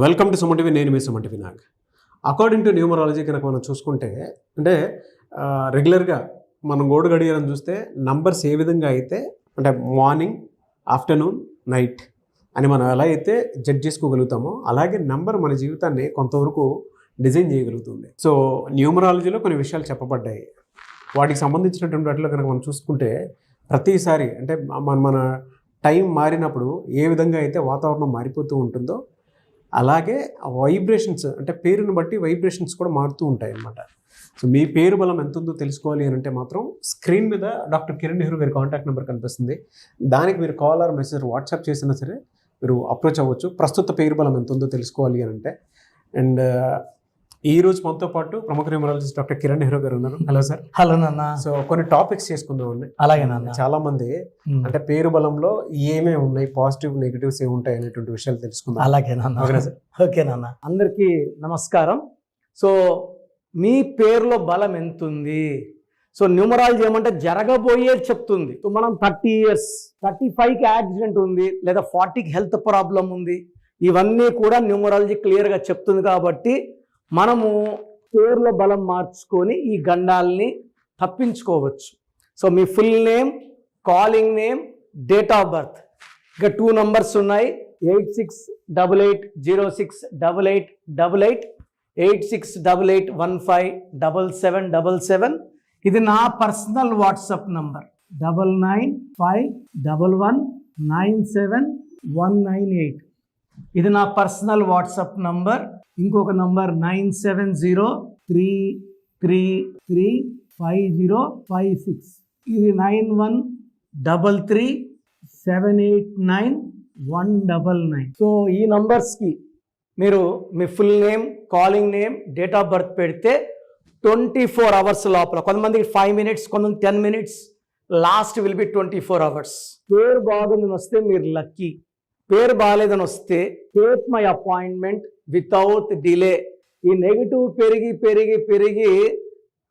Welcome to Suman TV. నేను మీ Suman TV Nag. According to numerology కనుక మనం చూసుకుంటే అంటే రెగ్యులర్గా మనం గోడు గడియారం చూస్తే నంబర్స్ ఏ విధంగా అయితే అంటే మార్నింగ్, ఆఫ్టర్నూన్, నైట్ అని మనం ఎలా అయితే జడ్జ్ చేసుకోగలుగుతామో అలాగే నంబర్ మన జీవితాన్ని కొంతవరకు డిజైన్ చేయగలుగుతుంది. సో న్యూమరాలజీలో కొన్ని విషయాలు చెప్పబడ్డాయి. వాటికి సంబంధించినటువంటి వాటిలో కనుక మనం చూసుకుంటే ప్రతిసారి అంటే మన టైం మారినప్పుడు ఏ విధంగా అయితే వాతావరణం మారిపోతూ ఉంటుందో అలాగే వైబ్రేషన్స్ అంటే పేరుని బట్టి వైబ్రేషన్స్ కూడా మారుతూ ఉంటాయి అన్నమాట. సో మీ పేరు బలం ఎంత ఉందో తెలుసుకోవాలి అని అంటే మాత్రం స్క్రీన్ మీద డాక్టర్ కిరణ్ నెహ్రూ గారి కాంటాక్ట్ నెంబర్ కనిపిస్తుంది. దానికి మీరు కాల్ ఆర్ మెసేజ్ వాట్సాప్ చేసినా సరే మీరు అప్రోచ్ అవ్వచ్చు. ప్రస్తుత పేరు బలం ఎంత ఉందో తెలుసుకోవాలి అని అంటే. అండ్ ఈ రోజు మనతో పాటు ప్రముఖ న్యూమరాలజిస్ట్ డాక్టర్ కిరణ్ నెహ్రూ గారు ఉన్నారు. Hello sir. హలో నాన్న. సో కొన్ని టాపిక్స్ చేసుకుందామండి. అలాగే నాన్న. చాలా మంది అంటే పేరు బలంలో ఏమేమి ఉన్నాయి, పాజిటివ్ నెగిటివ్స్ ఏమి ఉంటాయి అనేటువంటి విషయాలు తెలుసుకుందాం. అలాగే నాన్న. ఓకే నాన్న. అందరికీ నమస్కారం. సో మీ పేరులో బలం ఎంత ఉంది? సో న్యూమరాలజీ ఏమంటే జరగబోయేది చెప్తుంది. సో మనం 30 years 35కి యాక్సిడెంట్ ఉంది లేదా 40కి హెల్త్ ప్రాబ్లం ఉంది, ఇవన్నీ కూడా న్యూమరాలజీ క్లియర్గా చెప్తుంది. కాబట్టి మనము పేరులో బలం మార్చుకొని ఈ గండాల్ని తప్పించుకోవచ్చు. So me full name, calling name, date of birth, ఇక 2 numbers ఉన్నాయి. 8688068888 8688157777. ఇది నా పర్సనల్ వాట్సాప్ నంబర్ 9951197198. ఇది నా పర్సనల్ వాట్సాప్ నంబర్. ఇంకొక నంబర్ 9703335056. ఇది 9133789199. సో ఈ నంబర్స్కి మీరు మీ full name, calling name, date of birth పెడితే 24 hours లోపల, కొంతమందికి 5 minutes, కొంతమంది 10 minutes, last will be 24 hours. పేరు బాగుందని వస్తే మీరు లక్కీ. పేరు బాగాలేదని వస్తే take my appointment without delay. ఈ నెగిటివ్ పెరిగి పెరిగి పెరిగి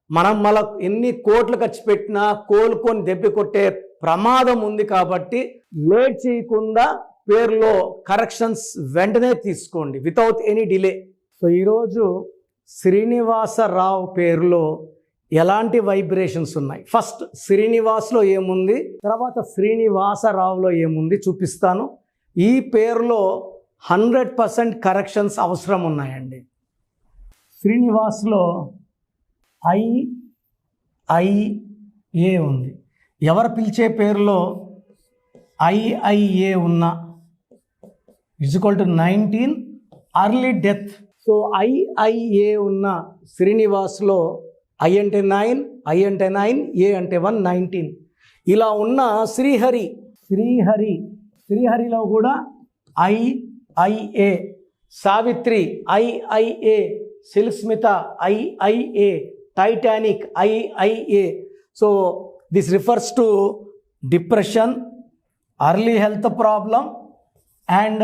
మనం మళ్ళీ ఎన్ని కోట్లు ఖర్చు పెట్టినా కోలుకొని దెబ్బ కొట్టే ప్రమాదం ఉంది. కాబట్టి లేట్ చేయకుండా పేరులో కరెక్షన్స్ వెంటనే తీసుకోండి వితౌట్ ఎనీ డిలే. సో ఈరోజు శ్రీనివాసరావు పేరులో ఎలాంటి వైబ్రేషన్స్ ఉన్నాయి, ఫస్ట్ శ్రీనివాస్లో ఏముంది, తర్వాత శ్రీనివాసరావులో ఏముంది చూపిస్తాను. ఈ పేరులో 100% కరెక్షన్స్ అవసరం ఉన్నాయండి. శ్రీనివాస్లో IIA ఉంది. ఎవరు పిలిచే పేరులో IIA ఉన్న =19 అర్లీ డెత్. సో IIA ఉన్న శ్రీనివాస్లో I అంటే 9, I అంటే 9, A అంటే 1, 19. ఇలా ఉన్న శ్రీహరిలో కూడా IIA. Savitri IIA, శిల్స్మిత IIA, Titanic IIA. So this refers to depression, early health problem and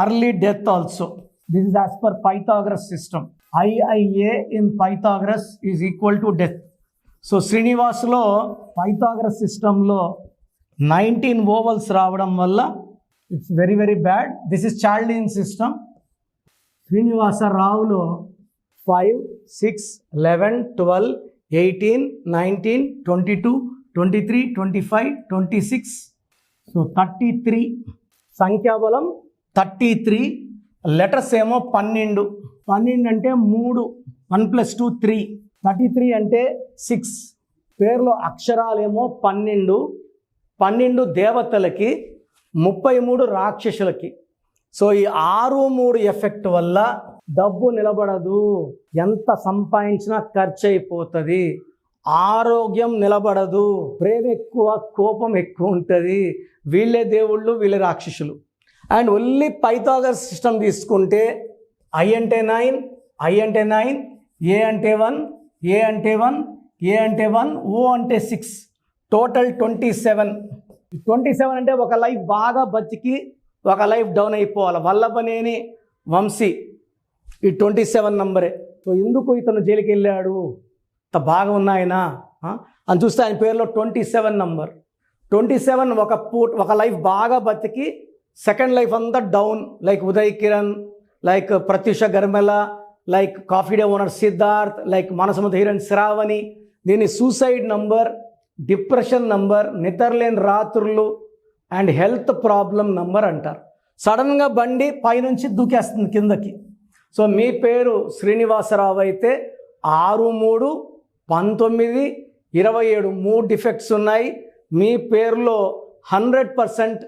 early death also. This is as per Pythagoras system. IIA in Pythagoras is equal to death. So Srinivaslo Pythagoras system lo 19 vowels రావడం వల్ల it's very very bad. This is Chaldean system. Srinivasa Ravulo 5, 6, 11, 12, 18, 19, 22, 23, 25, 26. So 33 సంఖ్యాబలం 33. Letters ఏమో 12. 12 అంటే 3, 1 + 2 3. 33 అంటే 6. పేరులో అక్షరాలేమో 12. 12 దేవతలకి, 33 రాక్షసులకి. So ఈ 6-3 effect వల్ల డబ్బు నిలబడదు, ఎంత సంపాదించినా ఖర్చు అయిపోతుంది, ఆరోగ్యం నిలబడదు, ప్రేమ ఎక్కువ, కోపం ఎక్కువ ఉంటుంది. వీళ్ళే దేవుళ్ళు, వీళ్ళే రాక్షసులు. అండ్ ఓన్లీ పైథాగరస్ సిస్టమ్ తీసుకుంటే I అంటే 9, I అంటే 9, A అంటే 1, A అంటే 1, A అంటే 1, O అంటే 6, టోటల్ 27. 27 అంటే ఒక లైఫ్ బాగా బతికి ఒక లైఫ్ డౌన్ అయిపోవాలి. వల్లభనేని వంశీ ఈ 27 నంబరే. సో ఎందుకు ఇతను జైలుకి వెళ్ళాడు, అంత బాగా ఉన్నాయన అని చూస్తే ఆయన పేరులో 27 నంబర్. 27 ఒక లైఫ్ బాగా బతికి సెకండ్ లైఫ్ అంతా down, like Uday Kiran, like Pratyusha గర్మెల, like coffee day owner Siddharth, like మనసముద్ర హీరోయిన్ శ్రావణి. దీన్ని సూసైడ్ నంబర్, డిప్రెషన్ నంబర్, నిద్రలేని రాత్రులు అండ్ హెల్త్ ప్రాబ్లం నంబర్ అంటారు. సడన్గా బండి పైనుంచి దూకేస్తుంది కిందకి. సో మీ పేరు శ్రీనివాసరావు అయితే 631927 3 డిఫెక్ట్స్ ఉన్నాయి. మీ పేరులో 100%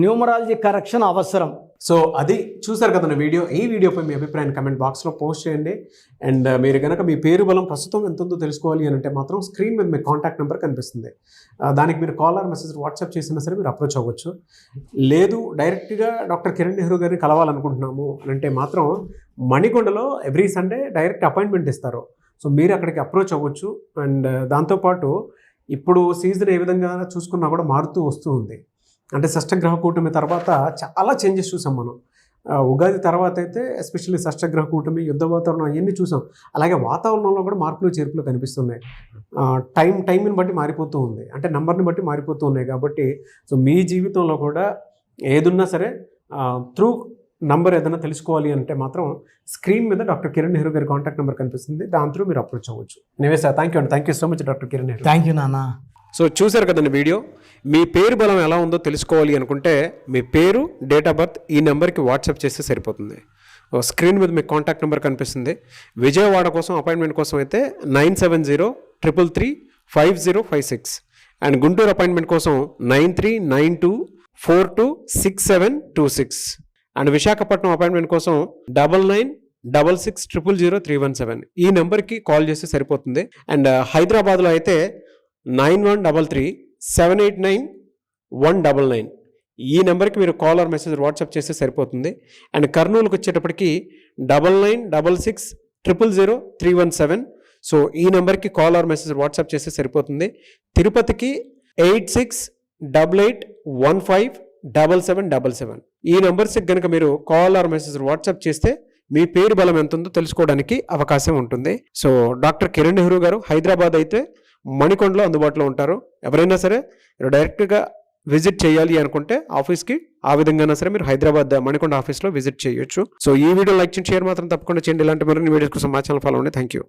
న్యూమరాలజీ కరెక్షన్ అవసరం. సో అది చూసారు కదా వీడియో. ఈ వీడియోపై మీ అభిప్రాయాన్ని కమెంట్ బాక్స్లో పోస్ట్ చేయండి. అండ్ మీరు కనుక మీ పేరు బలం ప్రస్తుతం ఎంత ఉందో తెలుసుకోవాలి అని అంటే మాత్రం స్క్రీన్ మీద మీ కాంటాక్ట్ నెంబర్ కనిపిస్తుంది. దానికి మీరు కాల్ ఆర్ మెసేజ్ వాట్సాప్ చేసినా సరే మీరు అప్రోచ్ అవ్వచ్చు. లేదు డైరెక్ట్గా డాక్టర్ కిరణ్ నెహ్రూ గారిని కలవాలనుకుంటున్నాము అని అంటే మాత్రం మణికొండలో ఎవ్రీ సండే డైరెక్ట్ అపాయింట్మెంట్ ఇస్తారు. సో మీరు అక్కడికి అప్రోచ్ అవ్వచ్చు. అండ్ దాంతోపాటు ఇప్పుడు సీజన్ ఏ విధంగా చూసుకున్నా కూడా మారుతూ వస్తూ ఉంది. అంటే షష్టగ్రహ కూటమి తర్వాత చాలా చేంజెస్ చూసాం మనం. ఉగాది తర్వాత అయితే ఎస్పెషల్లీ షష్టగ్రహ కూటమి, యుద్ధ వాతావరణం అవన్నీ చూసాం. అలాగే వాతావరణంలో కూడా మార్పులు చేర్పులు కనిపిస్తున్నాయి. టైంని బట్టి మారిపోతూ ఉంది, అంటే నెంబర్ని బట్టి మారిపోతూ ఉన్నాయి. కాబట్టి సో మీ జీవితంలో కూడా ఏదున్నా సరే త్రూ నంబర్ ఏదైనా తెలుసుకోవాలి అంటే మాత్రం స్క్రీన్ మీద డాక్టర్ కిరణ్ నెహ్రూ గారి కాంటాక్ట్ నెంబర్ కనిపిస్తుంది. దాని త్రూ మీరు అప్రోచ్ అవ్వచ్చు. Anyway sir, thank you so much doctor Kiran Nehru. Thank you నాన్న. సో చూశారు కదండి వీడియో. మీ పేరు బలం ఎలా ఉందో తెలుసుకోవాలి అనుకుంటే మీ పేరు, డేట్ ఆఫ్ బర్త్ ఈ నెంబర్కి వాట్సాప్ చేస్తే సరిపోతుంది. స్క్రీన్ మీద మీకు కాంటాక్ట్ నెంబర్ కనిపిస్తుంది. విజయవాడ కోసం అపాయింట్మెంట్ కోసం అయితే 9703335056 అండ్ గుంటూరు అపాయింట్మెంట్ కోసం 9392426726 అండ్ విశాఖపట్నం అపాయింట్మెంట్ కోసం 9966600317 ఈ నెంబర్కి కాల్ చేస్తే సరిపోతుంది. అండ్ హైదరాబాద్లో అయితే 9133789199 ఈ నెంబర్కి మీరు కాల్ ఆర్ మెసేజ్ వాట్సాప్ చేస్తే సరిపోతుంది. అండ్ కర్నూలుకి వచ్చేటప్పటికి 9966000317 సో ఈ నెంబర్కి కాల్ ఆర్ మెసేజ్ వాట్సాప్ చేస్తే సరిపోతుంది. తిరుపతికి 8688157777 ఈ నెంబర్స్కి కనుక మీరు కాల్ ఆర్ మెసేజ్ వాట్సాప్ చేస్తే మీ పేరు బలం ఎంత ఉందో తెలుసుకోవడానికి అవకాశం ఉంటుంది. సో డాక్టర్ కిరణ్ నెహ్రూ గారు హైదరాబాద్ అయితే మణికొండలో అందుబాటులో ఉంటారు. ఎవరైనా సరే డైరెక్ట్గా విజిట్ చేయాలి అనుకుంటే ఆఫీస్కి ఆ విధంగా సరే మీరు హైదరాబాద్ మణికొండ ఆఫీస్లో విజిట్ చేయొచ్చు. సో ఈ వీడియో లైక్ చేయండి, షేర్ మాత్రం తప్పకుండా చేయండి. ఇలాంటి మరిన్ని వీడియోస్ కోసం మా ఛానల్ ఫాలో అవ్వండి. Thank you.